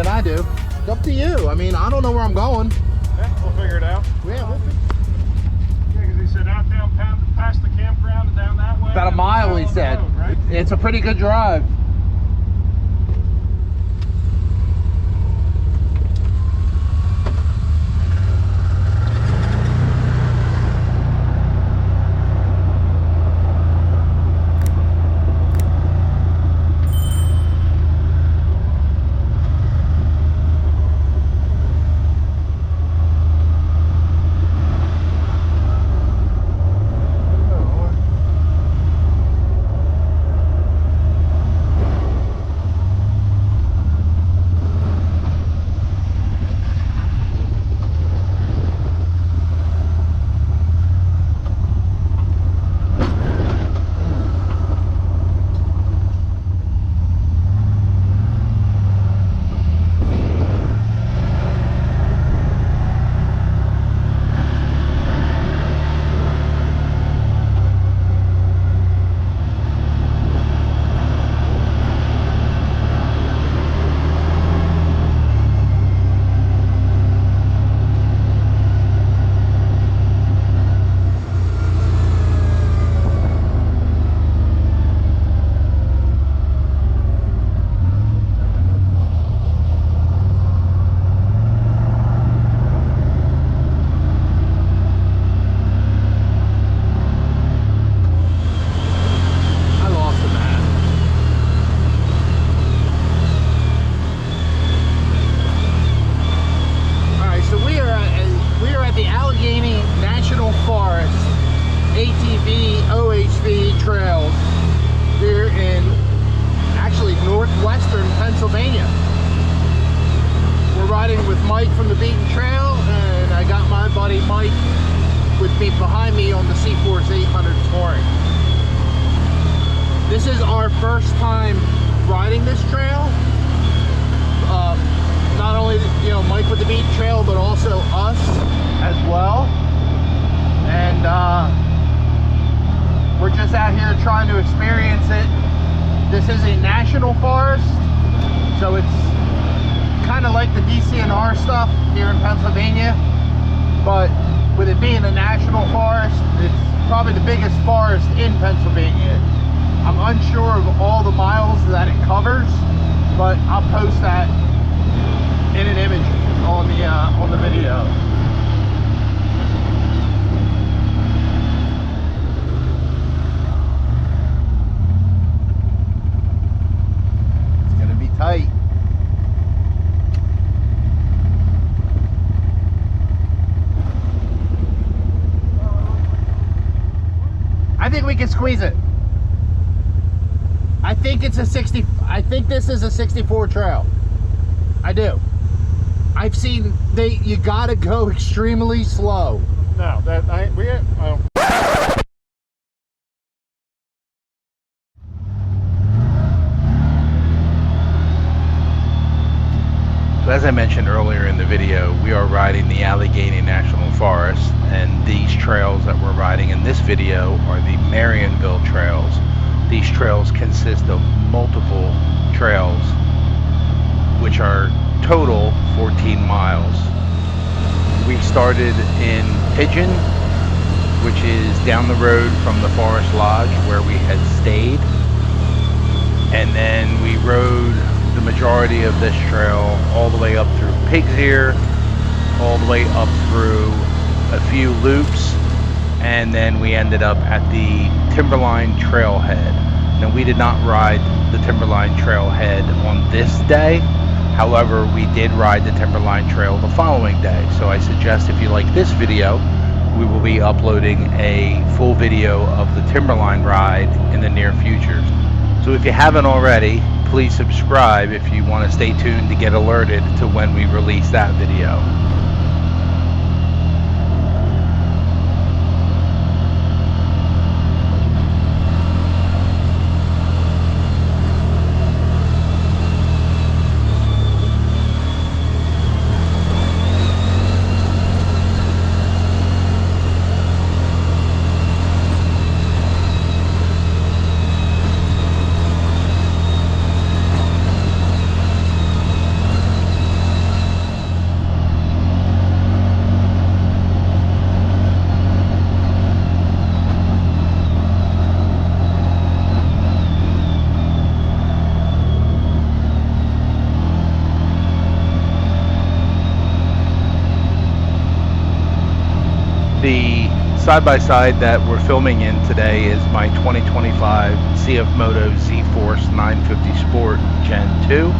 than I do. It's up to you. I mean, I don't know where I'm going. Yeah, we'll figure it out. Yeah, Yeah, because he said out down past the campground and down that way. about a mile, he said. Road, right? It's a pretty good drive. The Allegheny National Forest ATV OHV Trails here in actually northwestern Pennsylvania. We're riding with Mike from the Beaten Trail, and I got my buddy Mike with me behind me on the CForce 800 touring. This is our first time riding this trail. Not only, you know, Mike with the Beaten Trail, but also us as well. And we're just out here trying to experience it. This is a national forest, so it's kind of like the DCNR stuff here in Pennsylvania, but with it being a national forest, it's probably the biggest forest in Pennsylvania. I'm unsure of all the miles that it covers, but I'll post that in an image on the video. It's gonna be tight. I think we can squeeze it. I think it's a 60. I think this is a 64 trail. I do. I've seen you gotta go extremely slow. No, that So as I mentioned earlier in the video, we are riding the Allegheny National Forest, and these trails that we're riding in this video are the Marienville Trails. These trails consist of multiple trails, which are total 14 miles. We started in Pigeon, which is down the road from the Forest Lodge where we had stayed, and then we rode the majority of this trail all the way up through Pig's Ear, all the way up through a few loops, and then we ended up at the Timberline trailhead. Now, we did not ride the Timberline trailhead on this day. However, we did ride the Timberline Trail the following day. So I suggest if you like this video, we will be uploading a full video of the Timberline ride in the near future. So if you haven't already, please subscribe if you want to stay tuned to get alerted to when we release that video. The side-by-side that we're filming in today is my 2025 CF Moto ZForce 950 Sport Gen 2.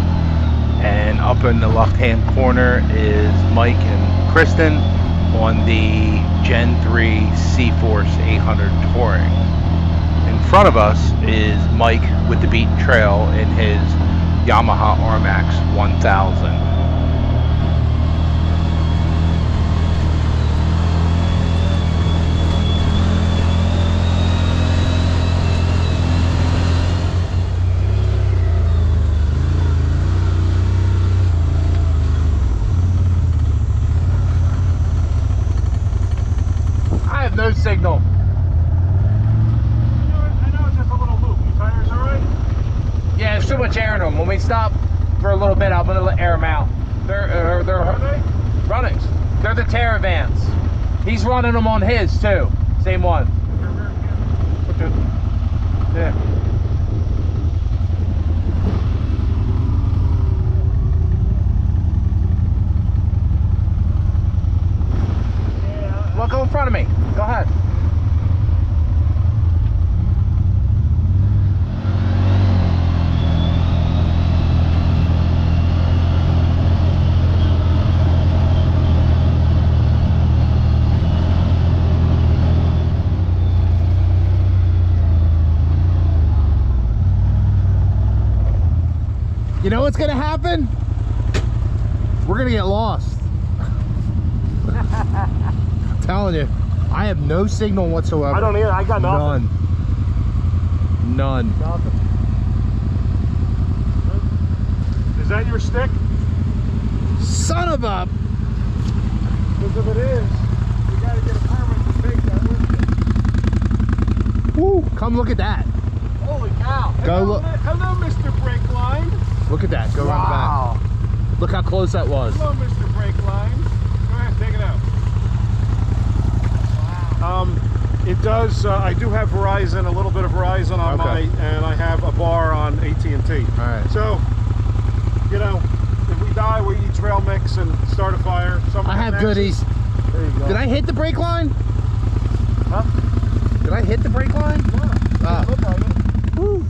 And up in the left-hand corner is Mike and Kristen on the Gen 3 CForce 800 Touring. In front of us is Mike with the beaten trail in his Yamaha RMAX 1000. I have no signal. I know it's just a little loop. Your tires all right? Yeah, there's too much air in them. When we stop for a little bit, I'm gonna air them out. They're Are they? running. They're the Terravans. He's running them on his too. Same one. Okay. Yeah. Well, go in front of me. Go ahead. You know what's gonna happen? We're gonna get lost. I'm telling you, I have no signal whatsoever. I don't either. I got nothing. None. Nothing. Is that your stick? Son of a... Because if it is, you got to get a permit to take that with you. Woo! Come look at that. Holy cow. Go look. Hello, Mr. Brake Line. Look at that. Go around the back. Look how close that was. Hello, Mr. Brake Line. Go ahead, take it out. Wow. It does, I do have Verizon, a little bit of Verizon on Okay. and I have a bar on AT&T. All right. So, you know, if we die, we eat trail mix and start a fire. I have goodies. There you go. Did I hit the brake line? Huh? Did I hit the brake line? Yeah. Ah. Look like it. Woo.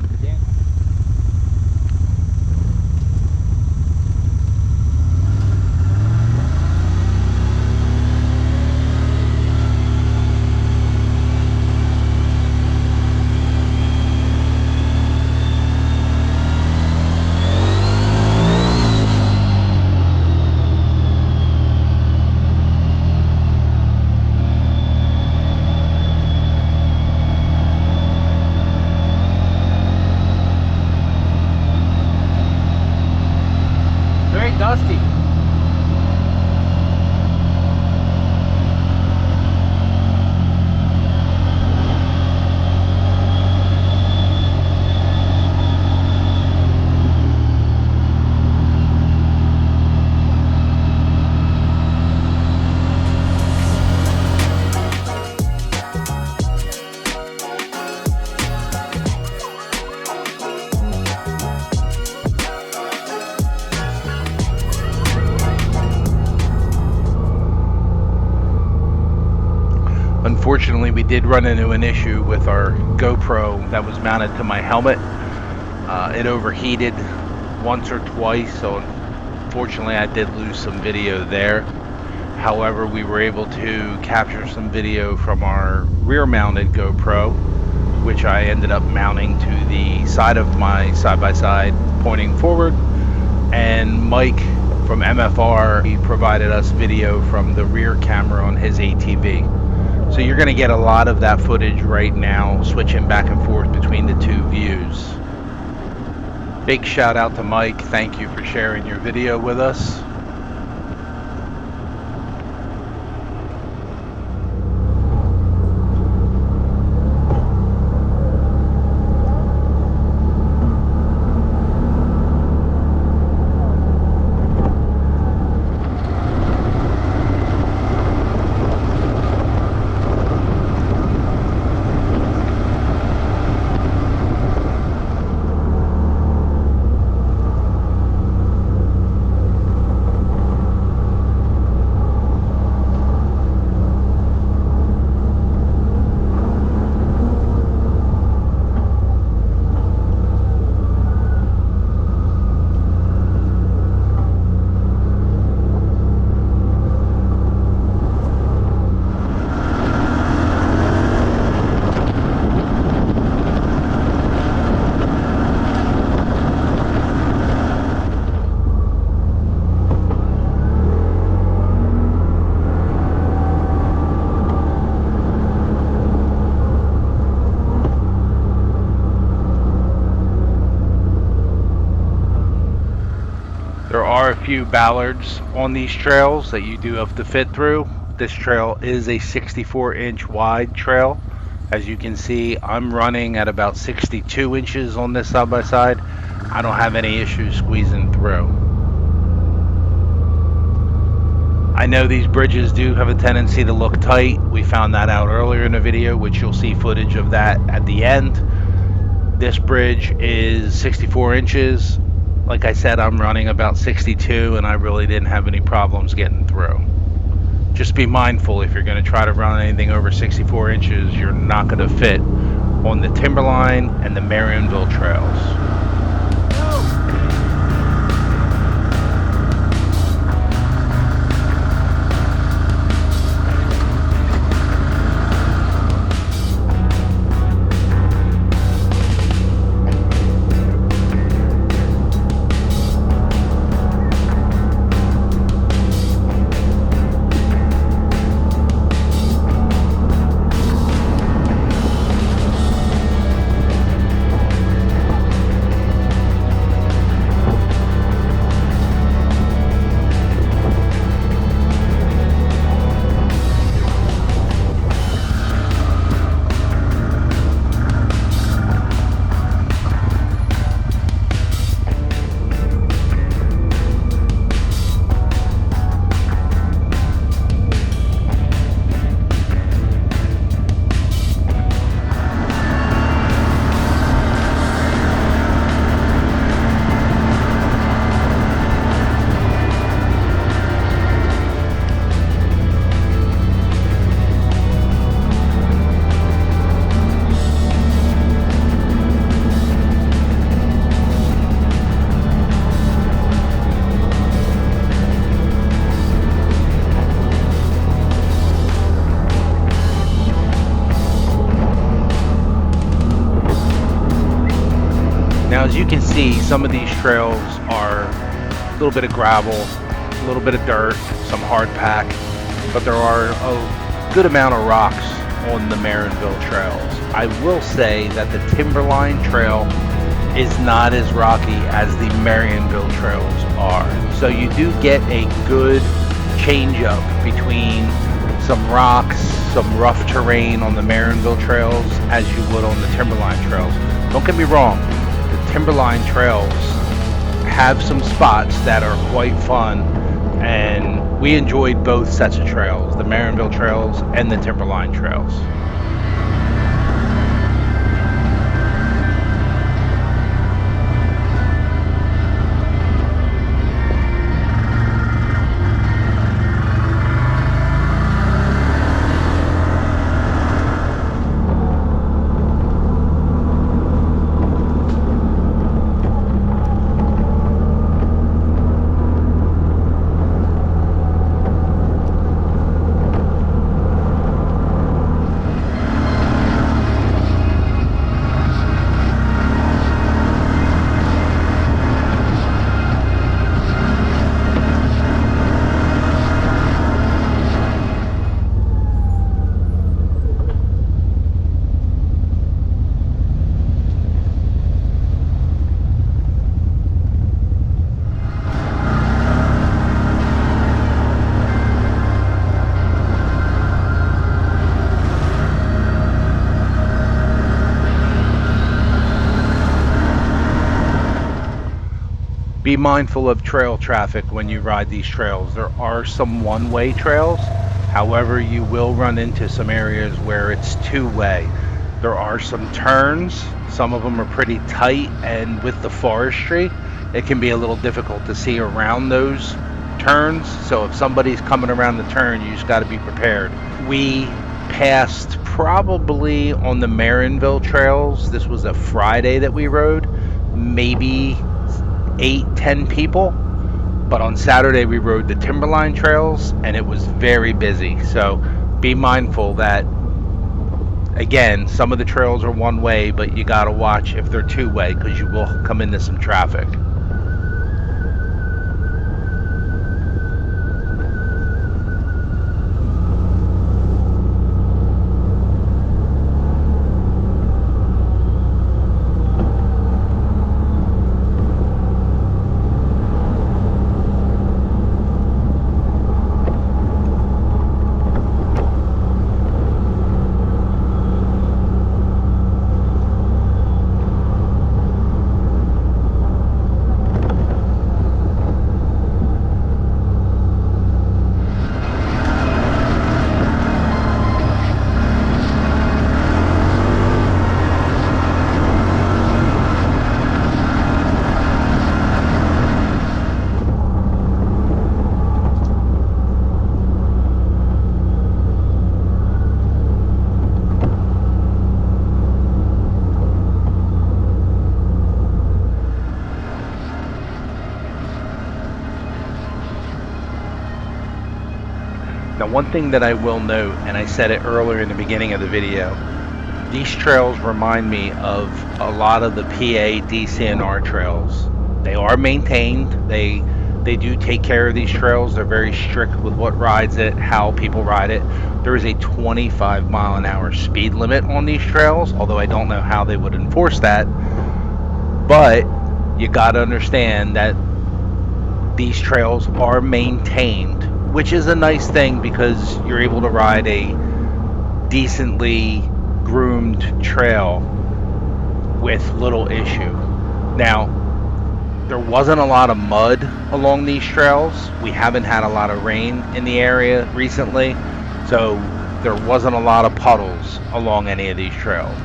Very dusty. Unfortunately, we did run into an issue with our GoPro that was mounted to my helmet. It overheated once or twice, so unfortunately I did lose some video there. However, we were able to capture some video from our rear-mounted GoPro, which I ended up mounting to the side of my side-by-side pointing forward. And Mike from MFR, he provided us video from the rear camera on his ATV. So you're going to get a lot of that footage right now, switching back and forth between the two views. Big shout out to Mike. Thank you for sharing your video with us. few ballards on these trails that you do have to fit through. This trail is a 64-inch wide trail. As you can see, I'm running at about 62 inches on this side-by-side. I don't have any issues squeezing through. I know these bridges do have a tendency to look tight. We found that out earlier in the video, which you'll see footage of that at the end. This bridge is 64 inches. Like I said, I'm running about 62 and I really didn't have any problems getting through. Just be mindful if you're going to try to run anything over 64 inches, you're not going to fit on the Timberline and the Marienville Trails. Now, as you can see, some of these trails are a little bit of gravel, a little bit of dirt, some hard pack, but there are a good amount of rocks on the Marienville Trails. I will say that the Timberline Trail is not as rocky as the Marienville Trails are. So you do get a good change up between some rocks, some rough terrain on the Marienville Trails as you would on the Timberline Trails. Don't get me wrong, the Timberline Trails have some spots that are quite fun, and we enjoyed both sets of trails, the Marienville Trails and the Timberline Trails. Be mindful of trail traffic when you ride these trails. There are some one-way trails. However, you will run into some areas where it's two-way. There are some turns. Some of them are pretty tight, and with the forestry, it can be a little difficult to see around those turns. So if somebody's coming around the turn, you just got to be prepared. We passed probably on the Marienville Trails. This was a Friday that we rode. Maybe 8-10 people, but on Saturday we rode the Timberline Trails and it was very busy. So be mindful that, again, some of the trails are one way, but you got to watch if they're two way, because you will come into some traffic. Now, one thing that I will note, and I said it earlier in the beginning of the video, these trails remind me of a lot of the PA DCNR trails. They are maintained. They do take care of these trails. They're very strict with what rides it, how people ride it. There is a 25-mile-an-hour speed limit on these trails, although I don't know how they would enforce that. But you got to understand that these trails are maintained, which is a nice thing because you're able to ride a decently groomed trail with little issue. Now, there wasn't a lot of mud along these trails. We haven't had a lot of rain in the area recently, so there wasn't a lot of puddles along any of these trails.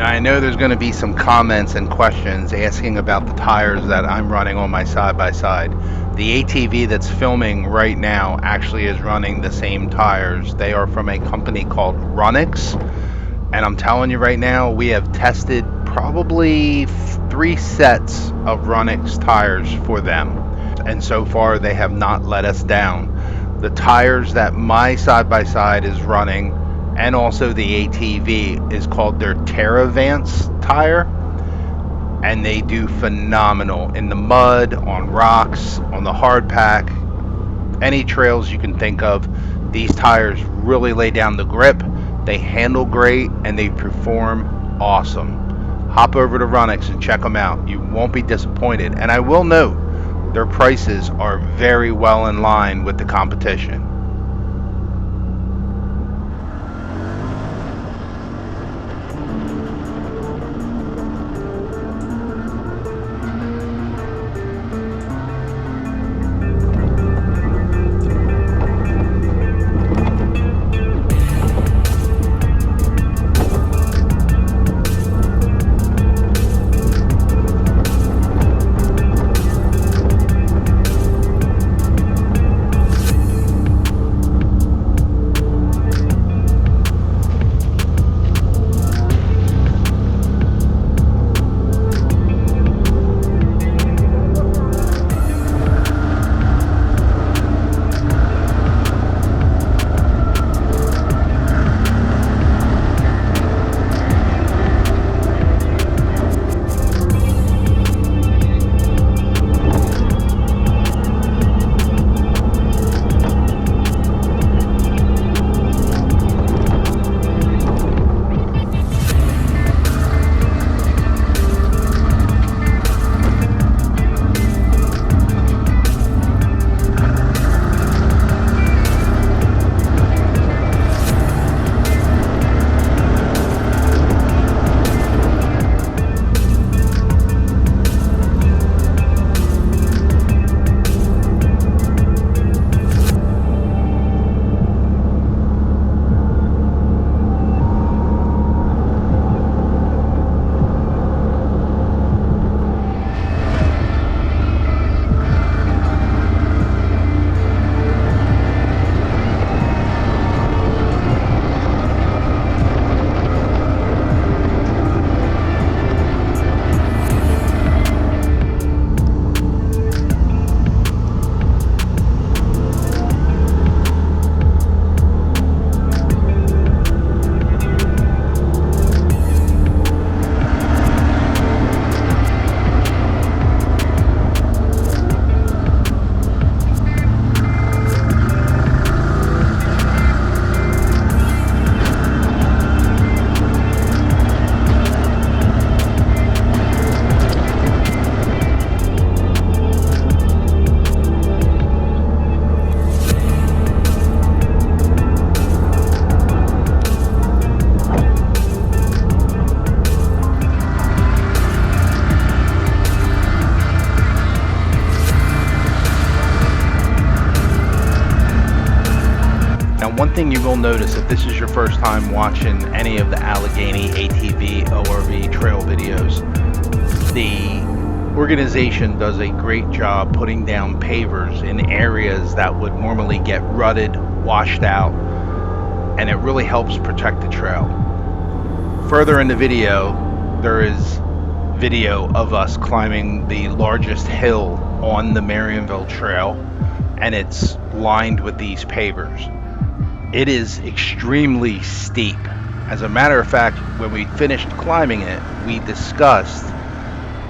I know there's going to be some comments and questions asking about the tires that I'm running on my side-by-side. The ATV that's filming right now actually is running the same tires. They are from a company called Runix, and I'm telling you right now, we have tested probably 3 sets of Runix tires for them, and so far they have not let us down. The tires that my side-by-side is running, and also the ATV, is called their Terravance tire, and they do phenomenal in the mud, on rocks, on the hard pack, any trails you can think of. These tires really lay down the grip, they handle great, and they perform awesome. Hop over to Runix and check them out. You won't be disappointed. And I will note, their prices are very well in line with the competition. One thing you will notice if this is your first time watching any of the Allegheny ATV ORV trail videos, the organization does a great job putting down pavers in areas that would normally get rutted, washed out, and it really helps protect the trail. Further in the video, there is video of us climbing the largest hill on the Marienville Trail, and it's lined with these pavers. It is extremely steep. As a matter of fact, when we finished climbing it, we discussed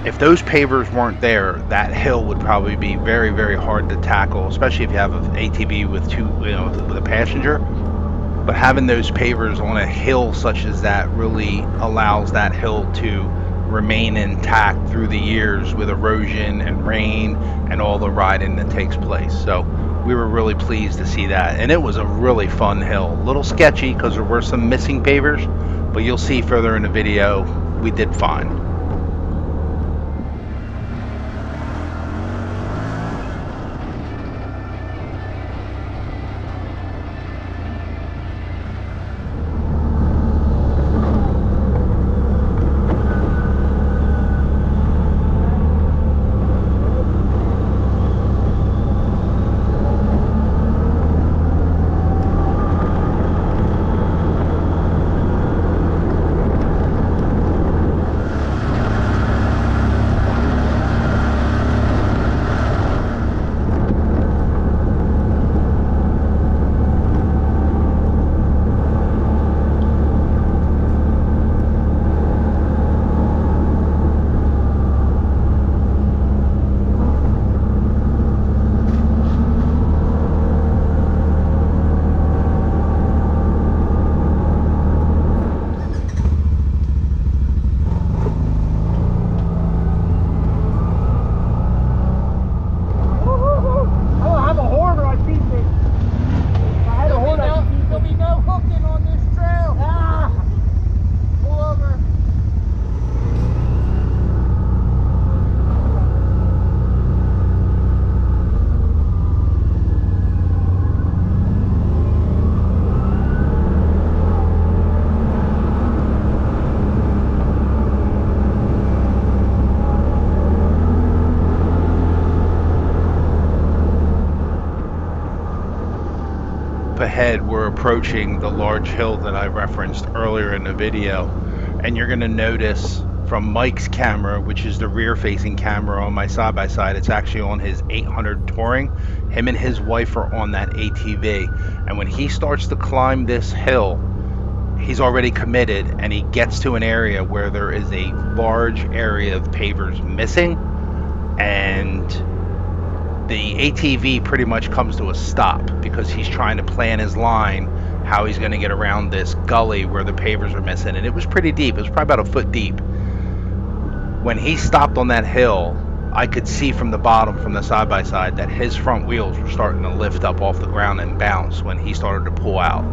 if those pavers weren't there, that hill would probably be very, very hard to tackle, especially if you have an ATV with with a passenger. But having those pavers on a hill such as that really allows that hill to remain intact through the years with erosion and rain and all the riding that takes place. So we were really pleased to see that, and it was a really fun hill. A little sketchy because there were some missing pavers, but you'll see further in the video we did fine. Ahead, we're approaching the large hill that I referenced earlier in the video, and you're going to notice from Mike's camera, which is the rear facing camera on my side-by-side, it's actually on his 800 Touring. Him and his wife are on that ATV, and when he starts to climb this hill, he's already committed, and he gets to an area where there is a large area of pavers missing, and the ATV pretty much comes to a stop because he's trying to plan his line, how he's going to get around this gully where the pavers are missing. And it was pretty deep. It was probably about a foot deep. When he stopped on that hill, I could see from the bottom, from the side-by-side, that his front wheels were starting to lift up off the ground and bounce when he started to pull out.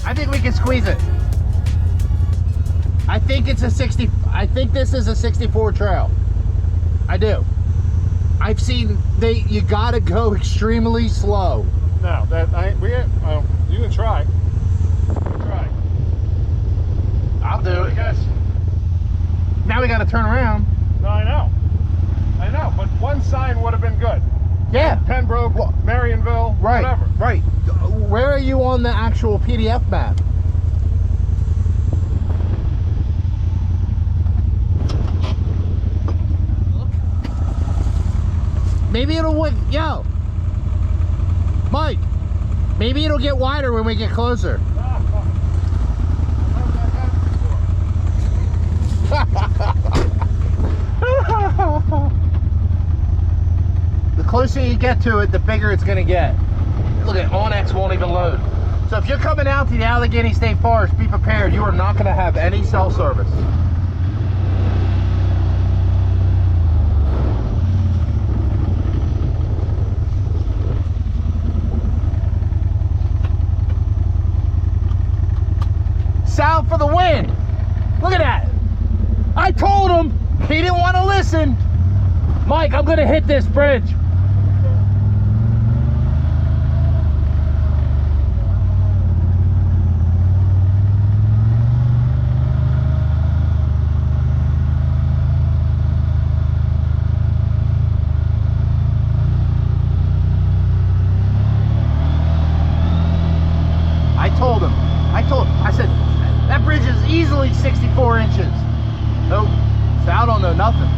I think we can squeeze it. I think it's a 60. I think this is a 64 trail. I do. I've seen you gotta go extremely slow. No, you can try. Try. I'll do it. Guys. Now we gotta turn around. No, I know, but one sign would have been good. Yeah. Pembroke, Marienville, Right. whatever. Right. Where are you on the actual PDF map? Maybe it'll, yo, Mike, maybe it'll get wider when we get closer. The closer you get to it, the bigger it's gonna get. Look at OnX won't even load. So if you're coming out to the Allegheny State Forest, be prepared. You are not gonna have any cell service. South for the wind. Look at that. I told him. He didn't want to listen. Mike, I'm going to hit this bridge. I said, that bridge is easily 64 inches. Nope. So I don't know nothing.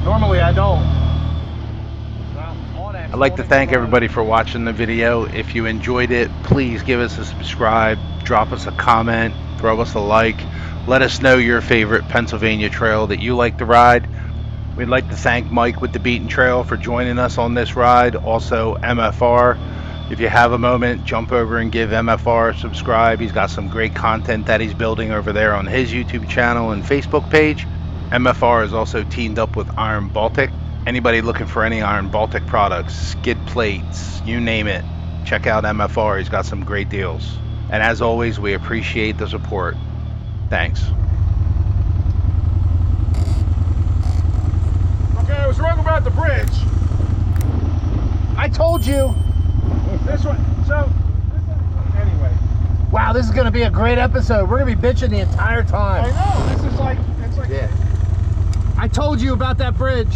Normally I don't. I'd like to thank everybody for watching the video. If you enjoyed it, please give us a subscribe, drop us a comment, throw us a like. Let us know your favorite Pennsylvania trail that you like to ride. We'd like to thank Mike with the Beaten Trail for joining us on this ride. Also MFR. If you have a moment, jump over and give MFR a subscribe. He's got some great content that he's building over there on his YouTube channel and Facebook page. MFR is also teamed up with Iron Baltic. Anybody looking for any Iron Baltic products, skid plates, you name it, check out MFR. He's got some great deals. And as always, we appreciate the support. Thanks. Okay, I was wrong about the bridge. I told you. This one, anyway. Wow, this is going to be a great episode. We're going to be bitching the entire time. I know, it's like, yeah. I told you about that bridge.